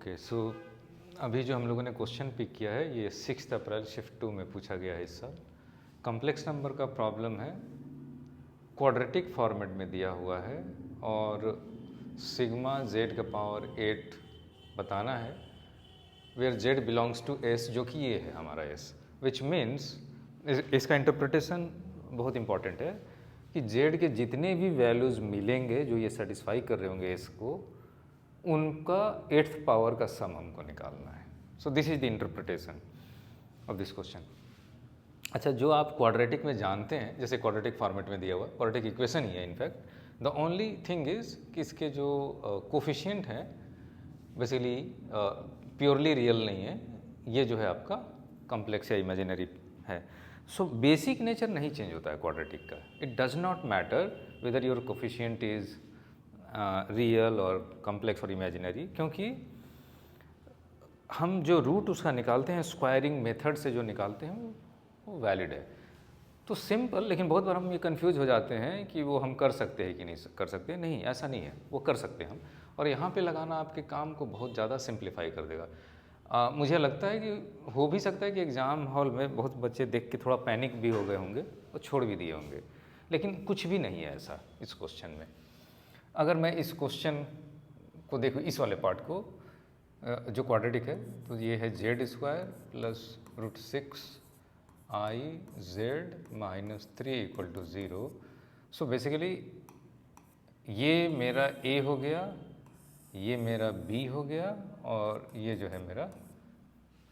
Okay so अभी जो हम लोगों ने क्वेश्चन पिक किया है ये 6 अप्रैल शिफ्ट 2 में पूछा गया है इस साल। कॉम्प्लेक्स नंबर का प्रॉब्लम है, क्वाड्रेटिक फॉर्मेट में दिया हुआ है और सिग्मा जेड का पावर 8 बताना है where Z belongs to S, जो कि ये है हमारा एस, विच मीन्स इसका इंटरप्रिटेशन बहुत इंपॉर्टेंट है कि जेड के जितने भी वैल्यूज़ मिलेंगे जो ये सेटिस्फाई कर रहे होंगे एस को, उनका 8th पावर का सम हमको निकालना है। So this is the interpretation of this question. अच्छा, जो आप क्वाड्रेटिक में जानते हैं, जैसे क्वाड्रेटिक फॉर्मेट में दिया हुआ क्वाड्रेटिक इक्वेशन ही है in fact, the only thing is कि इसके जो कोफिशिएंट हैं बेसिकली प्योरली रियल नहीं है, ये जो है आपका कॉम्प्लेक्स या इमेजिनरी है। सो बेसिक नेचर नहीं चेंज होता है क्वाड्रेटिक का। It does not matter whether your coefficient is real और कॉम्प्लेक्स और इमेजिनरी, क्योंकि हम जो रूट उसका निकालते हैं स्क्वायरिंग मेथड से जो निकालते हैं वो वैलिड है। तो सिंपल, लेकिन बहुत बार हम ये कंफ्यूज हो जाते हैं कि वो हम कर सकते हैं कि नहीं कर सकते। नहीं, ऐसा नहीं है, वो कर सकते हैं हम, और यहाँ पे लगाना आपके काम को बहुत ज़्यादा सिंप्लीफाई कर देगा। मुझे लगता है कि हो भी सकता है कि एग्ज़ाम हॉल में बहुत बच्चे देख के थोड़ा पैनिक भी हो गए होंगे और छोड़ भी दिए होंगे, लेकिन कुछ भी नहीं है ऐसा इस क्वेश्चन में। अगर मैं इस क्वेश्चन को देखूँ, इस वाले पार्ट को जो क्वाड्रेटिक है, तो ये है Z square plus root 6 i Z minus 3 equal to 0। So basically ये मेरा ए हो गया, ये मेरा बी हो गया और ये जो है मेरा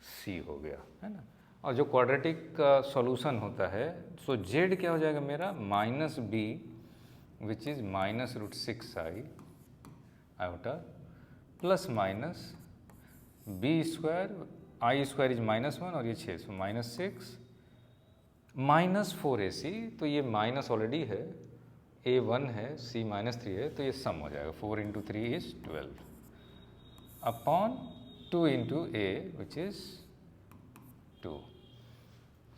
सी हो गया, है ना। और जो क्वाड्रेटिक का सॉल्यूशन होता है, सो जेड क्या हो जाएगा मेरा minus B which is minus root 6 i iota plus minus B square, i square is -1 और ये 6, सो -6 माइनस 4ac, तो ये माइनस ऑलरेडी है, a 1 है, c -3 है, तो ये सम हो जाएगा 4 × 3 is 12 upon 2 × a which is 2।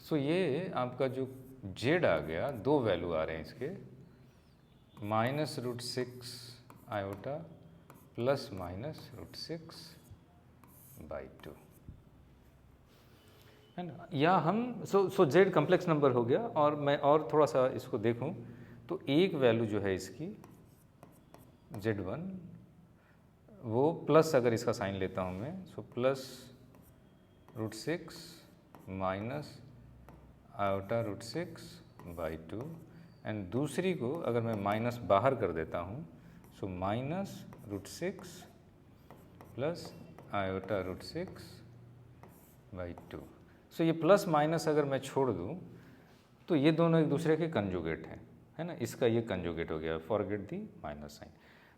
सो ये आपका जो z आ गया, दो वैल्यू आ रहे हैं इसके, minus root 6 iota plus minus root 6/2, है ना। या हम सो जेड कम्प्लेक्स नंबर हो गया। और मैं और थोड़ा सा इसको देखूं तो एक वैल्यू जो है इसकी z1, वो प्लस, अगर इसका साइन लेता हूं मैं, so plus root 6 minus iota root 6/2, and दूसरी को अगर मैं माइनस बाहर कर देता हूँ, so minus root 6 plus iota root 6/2। So ये प्लस माइनस अगर मैं छोड़ दूँ तो ये दोनों एक दूसरे के कंजुगेट हैं, है ना। इसका ये कंजुगेट हो गया, फॉरगेट दी माइनस साइन।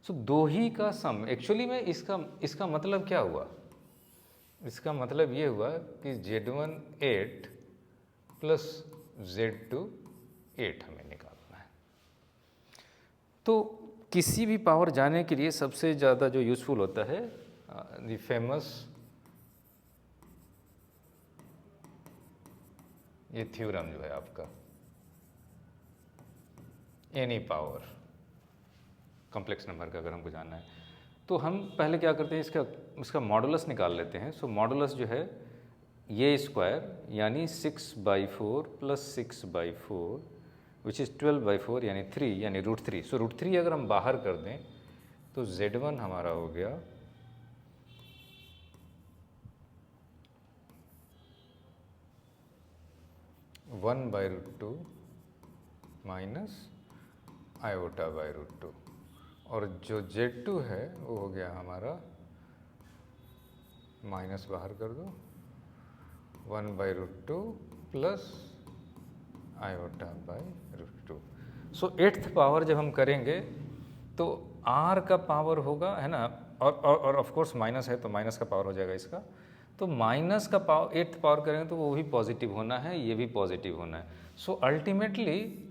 सो दो ही का सम, एक्चुअली में इसका मतलब क्या हुआ, इसका मतलब ये हुआ कि z1 8 प्लस z2 8 हमें निकालना है। तो किसी भी पावर जाने के लिए सबसे ज़्यादा जो यूज़फुल होता है द फेमस ये थ्योरम जो है आपका, एनी पावर कॉम्प्लेक्स नंबर का अगर हमको जानना है, तो हम पहले क्या करते हैं, इसका मॉडुलस निकाल लेते हैं। सो मॉडुलस जो है ये स्क्वायर यानी 6/4 प्लस 6/4 विच इज़ 12/4 यानी 3 यानी रूट 3। सो रूट 3 अगर हम बाहर कर दें तो z1 हमारा हो गया 1/√2 माइनस आयोटा/√2, और जो z2 है वो हो गया हमारा, माइनस बाहर कर दो, 1/√2 प्लस आयोटा/√2। सो 8th पावर जब हम करेंगे तो r का पावर होगा, है ना, और ऑफ कोर्स माइनस है तो माइनस का पावर हो जाएगा इसका, तो माइनस का पावर 8th पावर करेंगे तो वो भी पॉजिटिव होना है, ये भी पॉजिटिव होना है। So ultimately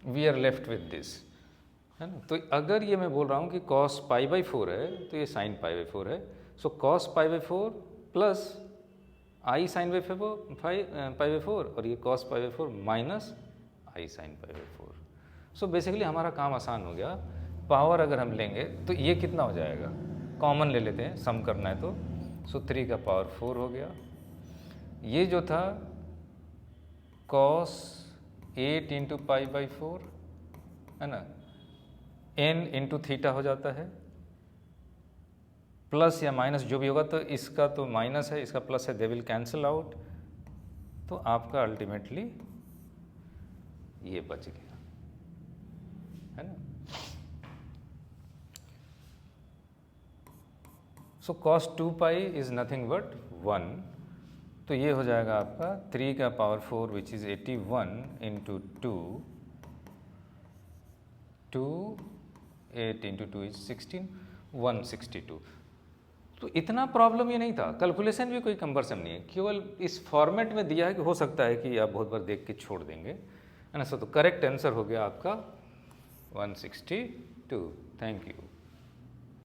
we are left with this, है ना। तो अगर ये मैं बोल रहा हूँ कि cos π/4 है तो ये sin π/4 है। So cos π/4 plus i sin π/4 और ये cos π/4 minus i sine pi by 4। So basically हमारा काम आसान हो गया। पावर अगर हम लेंगे तो ये कितना हो जाएगा, कॉमन ले लेते हैं, सम करना है तो। सो 3 का पावर 4 हो गया। ये जो था cos 8 इंटू पाई बाई 4 है ना, n इंटू थीटा हो जाता है, प्लस या माइनस जो भी होगा, तो इसका तो माइनस है, इसका प्लस है, दे विल कैंसिल आउट, तो आपका अल्टीमेटली ये बच गया, है ना। सो cos 2 pi is nothing but 1, तो ये हो जाएगा आपका 3 का power 4 which is 81 into 2, 8 into 2 is 16, 162। तो इतना प्रॉब्लम ये नहीं था, कैलकुलेशन भी कोई कम्बरसम नहीं है, केवल इस फॉर्मेट में दिया है कि हो सकता है कि आप बहुत बार देख के छोड़ देंगे, है ना। सो तो करेक्ट आंसर हो गया आपका 162। Thank you.